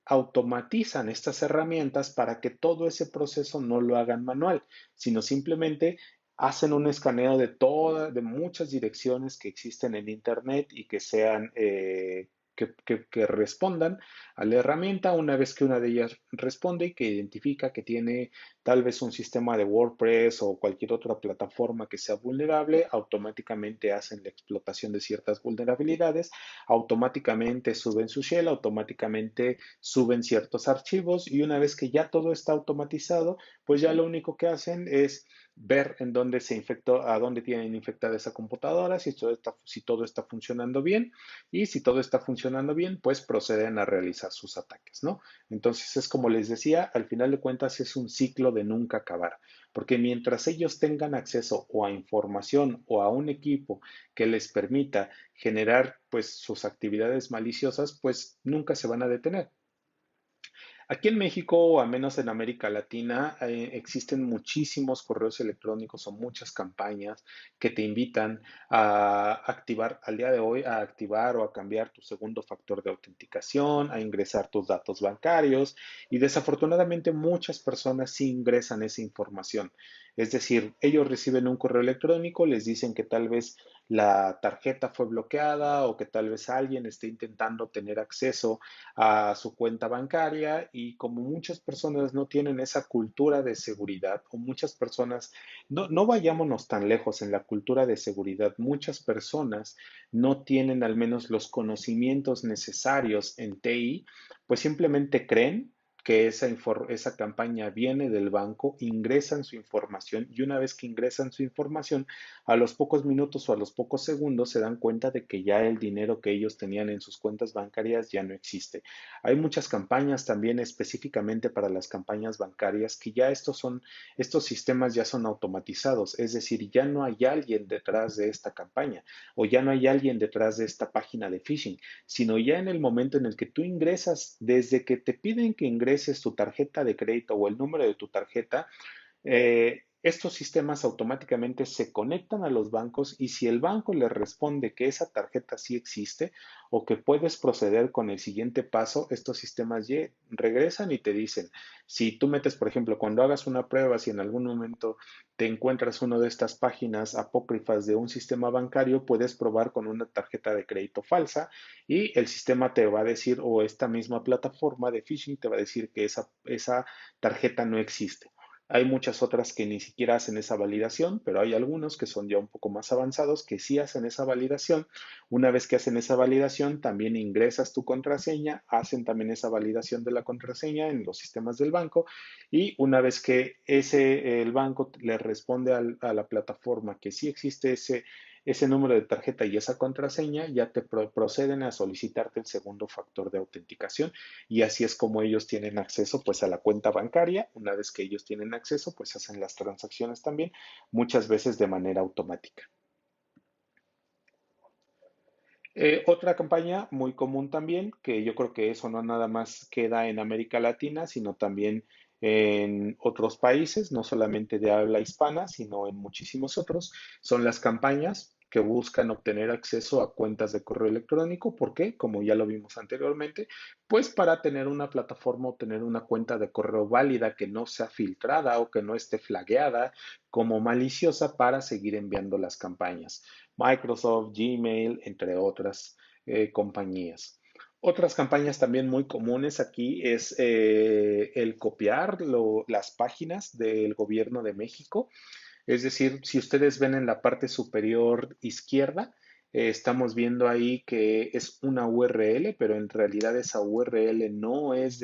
automatizan estas herramientas para que todo ese proceso no lo hagan manual, sino simplemente hacen un escaneo de todas, de muchas direcciones que existen en Internet y que sean, que respondan a la herramienta una vez que una de ellas responde y que identifica que tiene tal vez un sistema de WordPress o cualquier otra plataforma que sea vulnerable, automáticamente hacen la explotación de ciertas vulnerabilidades, automáticamente suben su shell, automáticamente suben ciertos archivos y una vez que ya todo está automatizado, pues ya lo único que hacen es ver en dónde se infectó, a dónde tienen infectada esa computadora, si todo está funcionando bien y si todo está funcionando bien, pues proceden a realizar sus ataques, ¿no? Entonces es como les decía, al final de cuentas es un ciclo de nunca acabar, porque mientras ellos tengan acceso o a información o a un equipo que les permita generar pues sus actividades maliciosas, pues nunca se van a detener. Aquí en México, o al menos en América Latina, existen muchísimos correos electrónicos o muchas campañas que te invitan a activar, al día de hoy, a activar o a cambiar tu segundo factor de autenticación, a ingresar tus datos bancarios y desafortunadamente muchas personas sí ingresan esa información. Es decir, ellos reciben un correo electrónico, les dicen que tal vez la tarjeta fue bloqueada o que tal vez alguien esté intentando tener acceso a su cuenta bancaria y como muchas personas no tienen esa cultura de seguridad o muchas personas, no vayámonos tan lejos en la cultura de seguridad, muchas personas no tienen al menos los conocimientos necesarios en TI, pues simplemente creen que esa campaña viene del banco, ingresan su información y una vez que ingresan su información, a los pocos minutos o a los pocos segundos se dan cuenta de que ya el dinero que ellos tenían en sus cuentas bancarias ya no existe. Hay muchas campañas también específicamente para las campañas bancarias que ya estos sistemas ya son automatizados, es decir, ya no hay alguien detrás de esta campaña o ya no hay alguien detrás de esta página de phishing, sino ya en el momento en el que tú ingresas, desde que te piden que ingreses tu tarjeta de crédito o el número de tu tarjeta, estos sistemas automáticamente se conectan a los bancos y si el banco le responde que esa tarjeta sí existe o que puedes proceder con el siguiente paso, estos sistemas regresan y te dicen, si tú metes, por ejemplo, cuando hagas una prueba, si en algún momento te encuentras una de estas páginas apócrifas de un sistema bancario, puedes probar con una tarjeta de crédito falsa y el sistema te va a decir, o esta misma plataforma de phishing te va a decir que esa tarjeta no existe. Hay muchas otras que ni siquiera hacen esa validación, pero hay algunos que son ya un poco más avanzados que sí hacen esa validación. Una vez que hacen esa validación, también ingresas tu contraseña, hacen también esa validación de la contraseña en los sistemas del banco y una vez que el banco le responde a la plataforma que sí existe ese número de tarjeta y esa contraseña, ya te proceden a solicitarte el segundo factor de autenticación y así es como ellos tienen acceso pues a la cuenta bancaria. Una vez que ellos tienen acceso, pues hacen las transacciones también, muchas veces de manera automática. Otra campaña muy común también, que yo creo que eso no nada más queda en América Latina, sino también en otros países, no solamente de habla hispana, sino en muchísimos otros, son las campañas que buscan obtener acceso a cuentas de correo electrónico. ¿Por qué? Como ya lo vimos anteriormente, pues para tener una plataforma o tener una cuenta de correo válida que no sea filtrada o que no esté flagueada como maliciosa para seguir enviando las campañas. Microsoft, Gmail, entre otras compañías. Otras campañas también muy comunes aquí es el copiar las páginas del gobierno de México. Es decir, si ustedes ven en la parte superior izquierda, estamos viendo ahí que es una URL, pero en realidad esa URL no es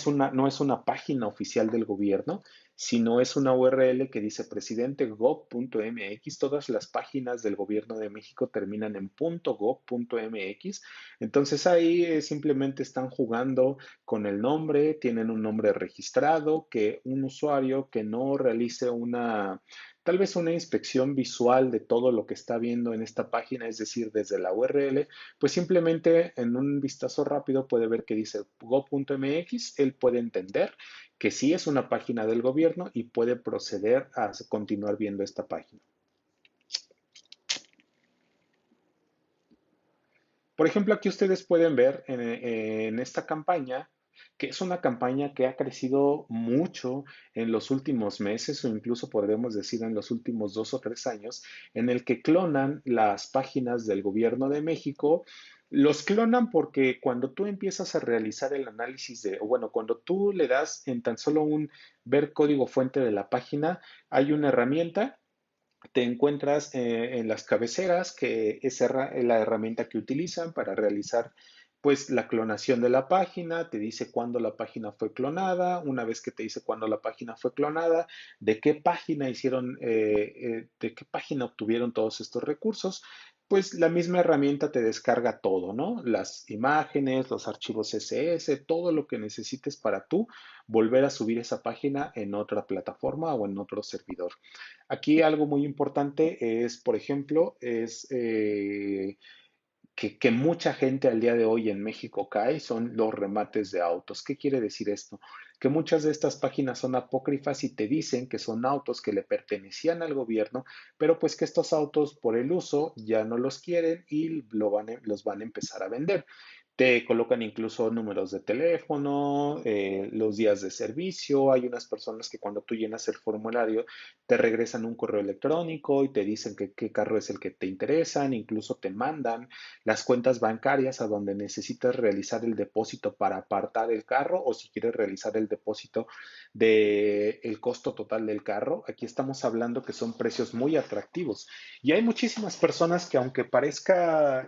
una página oficial del gobierno, sino es una URL que dice presidente.gov.mx. Todas las páginas del gobierno de México terminan en .gov.mx. Entonces ahí simplemente están jugando con el nombre, tienen un nombre registrado, que un usuario que no realice tal vez una inspección visual de todo lo que está viendo en esta página, es decir, desde la URL, pues simplemente en un vistazo rápido puede ver que dice go.mx, él puede entender que sí es una página del gobierno y puede proceder a continuar viendo esta página. Por ejemplo, aquí ustedes pueden ver en esta campaña, que es una campaña que ha crecido mucho en los últimos meses o incluso podríamos decir en los últimos 2 o 3 años, en el que clonan las páginas del gobierno de México. Los clonan porque cuando tú empiezas a realizar el análisis o bueno, cuando tú le das en tan solo un ver código fuente de la página, hay una herramienta te encuentras en las cabeceras, que es la herramienta que utilizan para realizar pues la clonación de la página, te dice cuándo la página fue clonada, una vez que te dice cuándo la página fue clonada, de qué página obtuvieron todos estos recursos, pues la misma herramienta te descarga todo, ¿no? Las imágenes, los archivos CSS, todo lo que necesites para tú volver a subir esa página en otra plataforma o en otro servidor. Aquí algo muy importante es, por ejemplo, que mucha gente al día de hoy en México cae son los remates de autos. ¿Qué quiere decir esto? Que muchas de estas páginas son apócrifas y te dicen que son autos que le pertenecían al gobierno, pero pues que estos autos por el uso ya no los quieren y los van a empezar a vender. Te colocan incluso números de teléfono, los días de servicio. Hay unas personas que cuando tú llenas el formulario te regresan un correo electrónico y te dicen que qué carro es el que te interesan, incluso te mandan las cuentas bancarias a donde necesitas realizar el depósito para apartar el carro o si quieres realizar el depósito del costo total del carro. Aquí estamos hablando que son precios muy atractivos y hay muchísimas personas que aunque parezca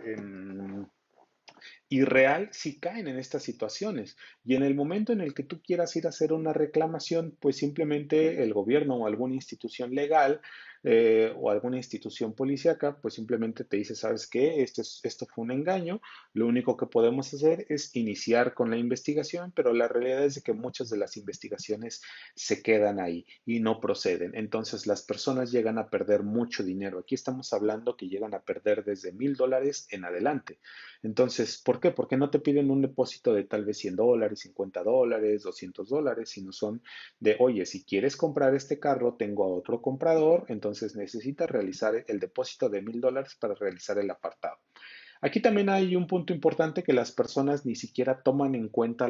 irreal si caen en estas situaciones. Y en el momento en el que tú quieras ir a hacer una reclamación, pues simplemente el gobierno o alguna institución legal o alguna institución policíaca, pues simplemente te dice, ¿sabes qué? Esto fue un engaño. Lo único que podemos hacer es iniciar con la investigación, pero la realidad es de que muchas de las investigaciones se quedan ahí y no proceden. Entonces las personas llegan a perder mucho dinero. Aquí estamos hablando que llegan a perder desde $1,000 en adelante. Entonces, ¿por qué? Porque no te piden un depósito de tal vez $100, $50, $200, sino son de, oye, si quieres comprar este carro, tengo a otro comprador, entonces necesitas realizar el depósito de $1,000 para realizar el apartado. Aquí también hay un punto importante que las personas ni siquiera toman en cuenta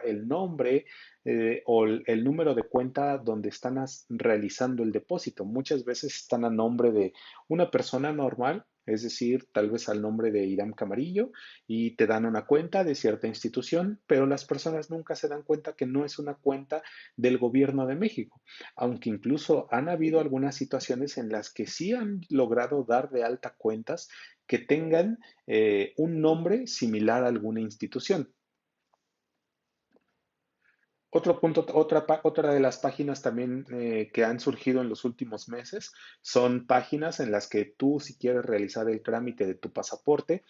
el nombre o el número de cuenta donde están realizando el depósito. Muchas veces están a nombre de una persona normal, es decir, tal vez al nombre de Irán Camarillo, y te dan una cuenta de cierta institución, pero las personas nunca se dan cuenta que no es una cuenta del gobierno de México, aunque incluso han habido algunas situaciones en las que sí han logrado dar de alta cuentas que tengan un nombre similar a alguna institución. Otro punto, otra de las páginas también que han surgido en los últimos meses son páginas en las que tú, si quieres realizar el trámite de tu pasaporte,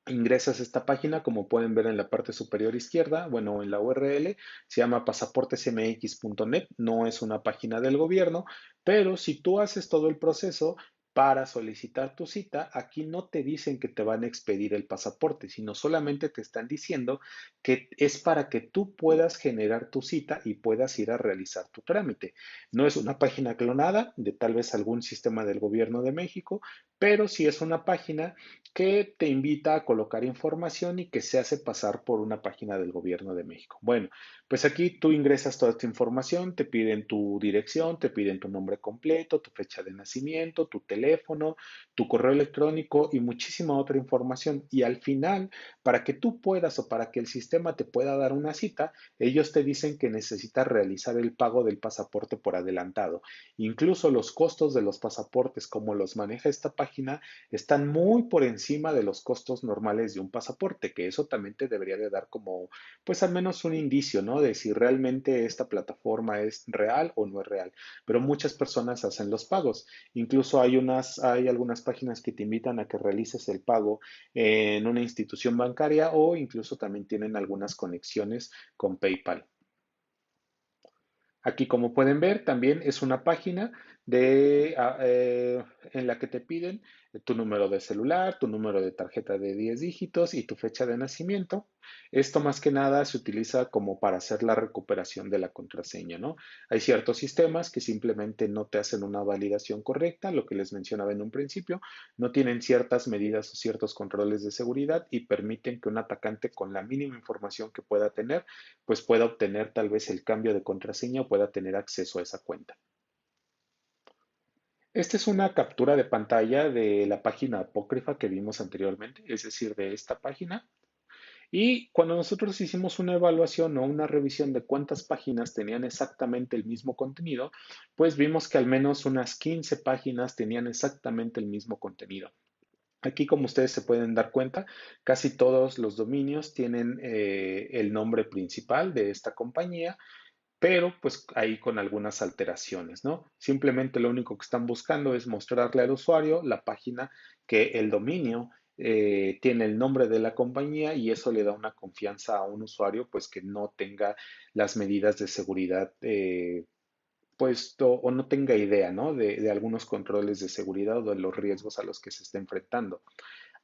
ingresas a esta página, como pueden ver en la parte superior izquierda, bueno, en la URL, se llama pasaportesmx.net, no es una página del gobierno, pero si tú haces todo el proceso para solicitar tu cita, aquí no te dicen que te van a expedir el pasaporte, sino solamente te están diciendo que es para que tú puedas generar tu cita y puedas ir a realizar tu trámite. No es una página clonada de tal vez algún sistema del gobierno de México, pero sí es una página que te invita a colocar información y que se hace pasar por una página del gobierno de México. Bueno, pues aquí tú ingresas toda esta información, te piden tu dirección, te piden tu nombre completo, tu fecha de nacimiento, tu teléfono, tu correo electrónico y muchísima otra información. Y al final, para que tú puedas o para que el sistema te pueda dar una cita, ellos te dicen que necesitas realizar el pago del pasaporte por adelantado. Incluso los costos de los pasaportes, como los maneja esta página, están muy por encima de los costos normales de un pasaporte, que eso también te debería de dar como, pues al menos un indicio, ¿no? De si realmente esta plataforma es real o no es real. Pero muchas personas hacen los pagos. Incluso hay algunas páginas que te invitan a que realices el pago en una institución bancaria o incluso también tienen algunas conexiones con PayPal. Aquí, como pueden ver, también es una página en la que te piden tu número de celular, tu número de tarjeta de 10 dígitos y tu fecha de nacimiento. Esto más que nada se utiliza como para hacer la recuperación de la contraseña, ¿no? Hay ciertos sistemas que simplemente no te hacen una validación correcta, lo que les mencionaba en un principio, no tienen ciertas medidas o ciertos controles de seguridad y permiten que un atacante con la mínima información que pueda tener pues pueda obtener tal vez el cambio de contraseña o pueda tener acceso a esa cuenta. Esta es una captura de pantalla de la página apócrifa que vimos anteriormente, es decir, de esta página. Y cuando nosotros hicimos una evaluación o una revisión de cuántas páginas tenían exactamente el mismo contenido, pues vimos que al menos unas 15 páginas tenían exactamente el mismo contenido. Aquí, como ustedes se pueden dar cuenta, casi todos los dominios tienen el nombre principal de esta compañía, pero pues ahí con algunas alteraciones, ¿no? Simplemente lo único que están buscando es mostrarle al usuario la página que el dominio tiene el nombre de la compañía y eso le da una confianza a un usuario pues que no tenga las medidas de seguridad puesto o no tenga idea, ¿no? De algunos controles de seguridad o de los riesgos a los que se está enfrentando.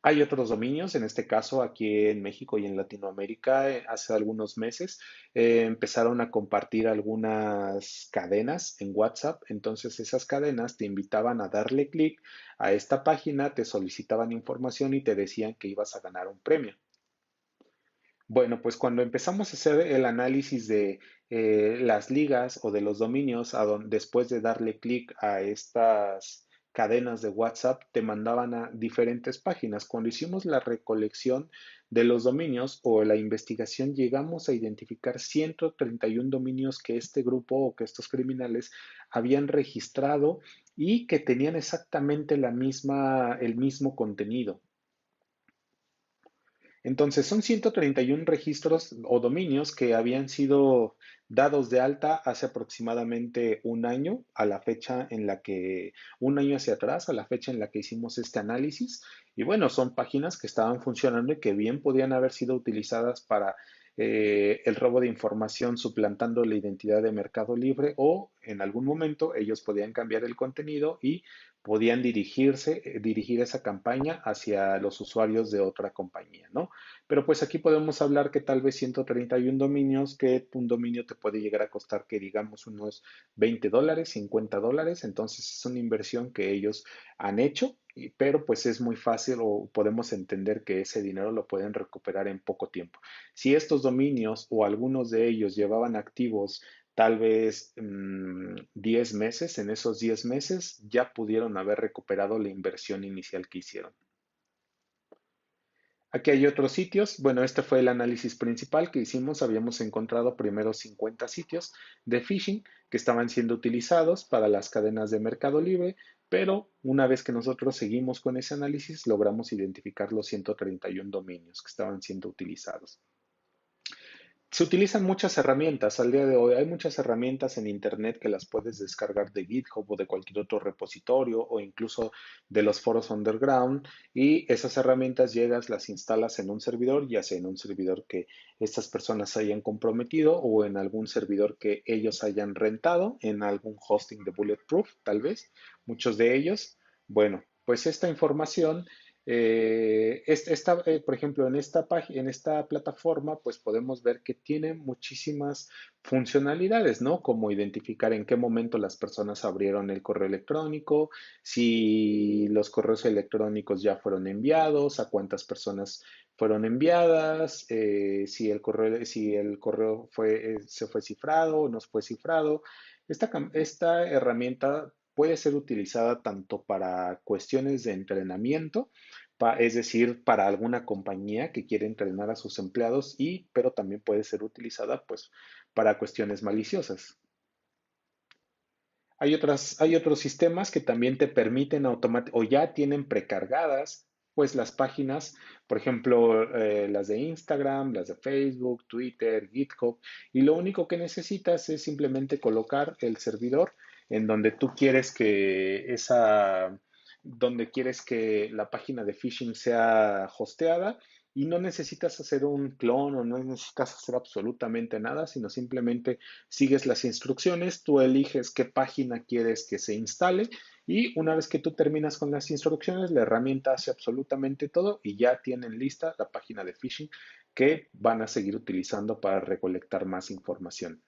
Hay otros dominios, en este caso aquí en México y en Latinoamérica, hace algunos meses empezaron a compartir algunas cadenas en WhatsApp. Entonces esas cadenas te invitaban a darle clic a esta página, te solicitaban información y te decían que ibas a ganar un premio. Bueno, pues cuando empezamos a hacer el análisis de las ligas o de los dominios, después de darle clic a estas cadenas de WhatsApp, te mandaban a diferentes páginas. Cuando hicimos la recolección de los dominios o la investigación, llegamos a identificar 131 dominios que este grupo o que estos criminales habían registrado y que tenían exactamente el mismo contenido. Entonces, son 131 registros o dominios que habían sido dados de alta hace aproximadamente un año, a la fecha en la que, un año hacia atrás, a la fecha en la que hicimos este análisis. Y bueno, son páginas que estaban funcionando y que bien podían haber sido utilizadas para el robo de información suplantando la identidad de Mercado Libre, o en algún momento ellos podían cambiar el contenido y podían dirigir esa campaña hacia los usuarios de otra compañía, ¿no? Pero pues aquí podemos hablar que tal vez 131 dominios, que un dominio te puede llegar a costar que digamos unos $20, $50, entonces es una inversión que ellos han hecho, pero pues es muy fácil o podemos entender que ese dinero lo pueden recuperar en poco tiempo. Si estos dominios o algunos de ellos llevaban activos tal vez 10 meses, en esos 10 meses ya pudieron haber recuperado la inversión inicial que hicieron. Aquí hay otros sitios. Bueno, este fue el análisis principal que hicimos. Habíamos encontrado primero 50 sitios de phishing que estaban siendo utilizados para las cadenas de Mercado Libre, pero una vez que nosotros seguimos con ese análisis, logramos identificar los 131 dominios que estaban siendo utilizados. Se utilizan muchas herramientas al día de hoy. Hay muchas herramientas en Internet que las puedes descargar de GitHub o de cualquier otro repositorio o incluso de los foros underground. Y esas herramientas llegas, las instalas en un servidor, ya sea en un servidor que estas personas hayan comprometido o en algún servidor que ellos hayan rentado, en algún hosting de Bulletproof, tal vez, muchos de ellos. Bueno, pues esta información por ejemplo, en esta página, en esta plataforma, pues podemos ver que tiene muchísimas funcionalidades, ¿no? Como identificar en qué momento las personas abrieron el correo electrónico, si los correos electrónicos ya fueron enviados, a cuántas personas fueron enviadas, si el correo se fue cifrado o no fue cifrado. Esta herramienta puede ser utilizada tanto para cuestiones de entrenamiento, es decir, para alguna compañía que quiere entrenar a sus empleados, pero también puede ser utilizada pues para cuestiones maliciosas. Hay otros sistemas que también te permiten o ya tienen precargadas pues las páginas, por ejemplo, las de Instagram, las de Facebook, Twitter, GitHub, y lo único que necesitas es simplemente colocar el servidor en donde tú quieres donde quieres que la página de phishing sea hosteada, y no necesitas hacer un clon o no necesitas hacer absolutamente nada, sino simplemente sigues las instrucciones, tú eliges qué página quieres que se instale, y una vez que tú terminas con las instrucciones, la herramienta hace absolutamente todo y ya tienen lista la página de phishing que van a seguir utilizando para recolectar más información.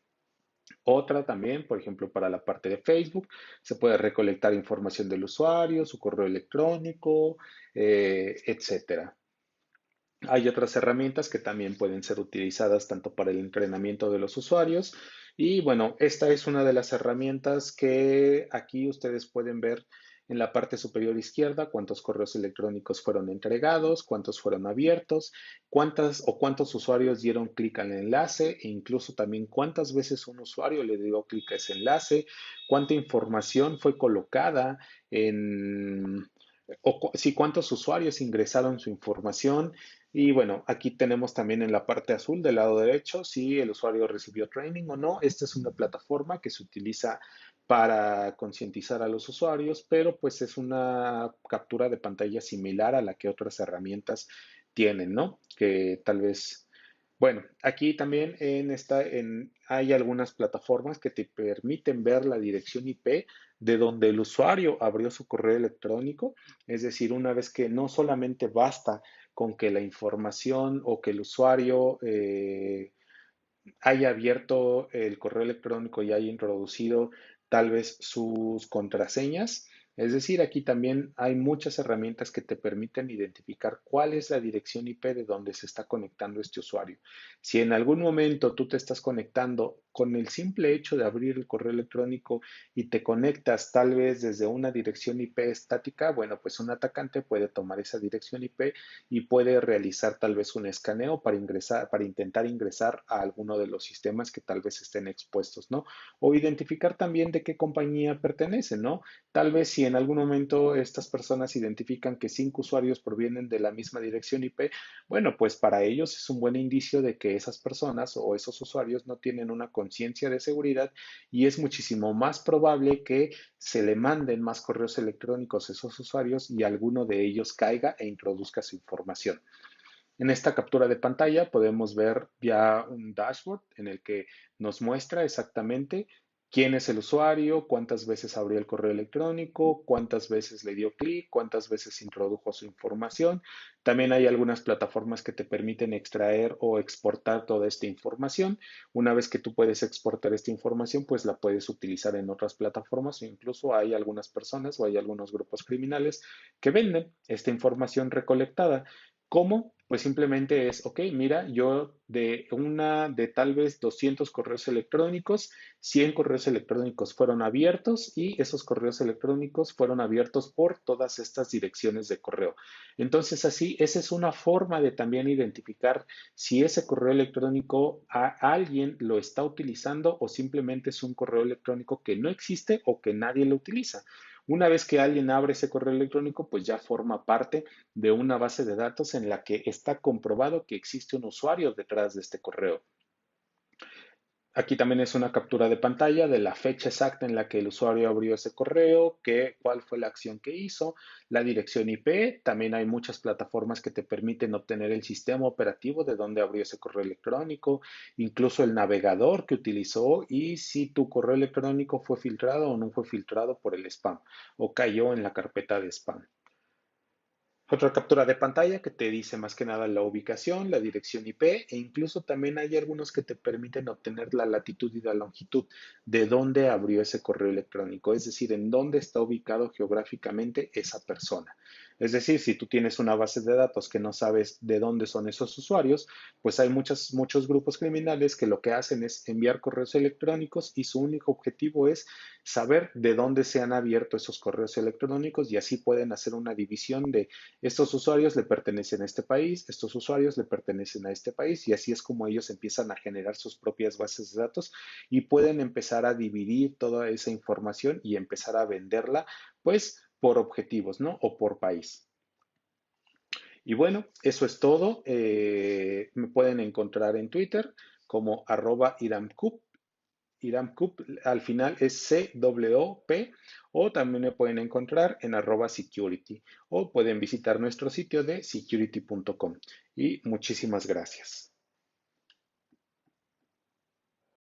Otra también, por ejemplo, para la parte de Facebook, se puede recolectar información del usuario, su correo electrónico, etcétera. Hay otras herramientas que también pueden ser utilizadas tanto para el entrenamiento de los usuarios. Y bueno, esta es una de las herramientas que aquí ustedes pueden ver en la parte superior izquierda cuántos correos electrónicos fueron entregados, cuántos fueron abiertos, cuántos usuarios dieron clic al enlace, e incluso también cuántas veces un usuario le dio clic a ese enlace, cuánta información fue colocada en, si cuántos usuarios ingresaron su información. Y bueno, aquí tenemos también en la parte azul del lado derecho si el usuario recibió training o no. Esta es una plataforma que se utiliza para concientizar a los usuarios, pero pues es una captura de pantalla similar a la que otras herramientas tienen, ¿no? Que tal vez, bueno, aquí también hay algunas plataformas que te permiten ver la dirección IP de donde el usuario abrió su correo electrónico. Es decir, una vez que no solamente basta con que la información o que el usuario haya abierto el correo electrónico y haya introducido tal vez sus contraseñas. Es decir, aquí también hay muchas herramientas que te permiten identificar cuál es la dirección IP de donde se está conectando este usuario. Si en algún momento tú te estás conectando con el simple hecho de abrir el correo electrónico y te conectas tal vez desde una dirección IP estática, bueno, pues un atacante puede tomar esa dirección IP y puede realizar tal vez un escaneo para intentar ingresar a alguno de los sistemas que tal vez estén expuestos, ¿no? O identificar también de qué compañía pertenece, ¿no? Tal vez si si en algún momento estas personas identifican que 5 usuarios provienen de la misma dirección IP, bueno, pues para ellos es un buen indicio de que esas personas o esos usuarios no tienen una conciencia de seguridad y es muchísimo más probable que se le manden más correos electrónicos a esos usuarios y alguno de ellos caiga e introduzca su información. En esta captura de pantalla podemos ver ya un dashboard en el que nos muestra exactamente quién es el usuario, cuántas veces abrió el correo electrónico, cuántas veces le dio clic, cuántas veces introdujo su información. También hay algunas plataformas que te permiten extraer o exportar toda esta información. Una vez que tú puedes exportar esta información, pues la puedes utilizar en otras plataformas o incluso hay algunas personas o hay algunos grupos criminales que venden esta información recolectada. ¿Cómo? Pues simplemente es, ok, mira, yo de tal vez 200 correos electrónicos, 100 correos electrónicos fueron abiertos y esos correos electrónicos fueron abiertos por todas estas direcciones de correo. Entonces, así, esa es una forma de también identificar si ese correo electrónico a alguien lo está utilizando o simplemente es un correo electrónico que no existe o que nadie lo utiliza. Una vez que alguien abre ese correo electrónico, pues ya forma parte de una base de datos en la que está comprobado que existe un usuario detrás de este correo. Aquí también es una captura de pantalla de la fecha exacta en la que el usuario abrió ese correo, cuál fue la acción que hizo, la dirección IP. También hay muchas plataformas que te permiten obtener el sistema operativo de donde abrió ese correo electrónico, incluso el navegador que utilizó y si tu correo electrónico fue filtrado o no fue filtrado por el spam o cayó en la carpeta de spam. Otra captura de pantalla que te dice más que nada la ubicación, la dirección IP e incluso también hay algunos que te permiten obtener la latitud y la longitud de dónde abrió ese correo electrónico, es decir, en dónde está ubicado geográficamente esa persona. Es decir, si tú tienes una base de datos que no sabes de dónde son esos usuarios, pues hay muchos grupos criminales que lo que hacen es enviar correos electrónicos y su único objetivo es saber de dónde se han abierto esos correos electrónicos y así pueden hacer una división de estos usuarios le pertenecen a este país, estos usuarios le pertenecen a este país y así es como ellos empiezan a generar sus propias bases de datos y pueden empezar a dividir toda esa información y empezar a venderla pues por objetivos, ¿no? O por país. Y bueno, eso es todo. Me pueden encontrar en Twitter como @iramcup. Iramcup al final es CWP o también me pueden encontrar en @security o pueden visitar nuestro sitio de security.com. Y muchísimas gracias.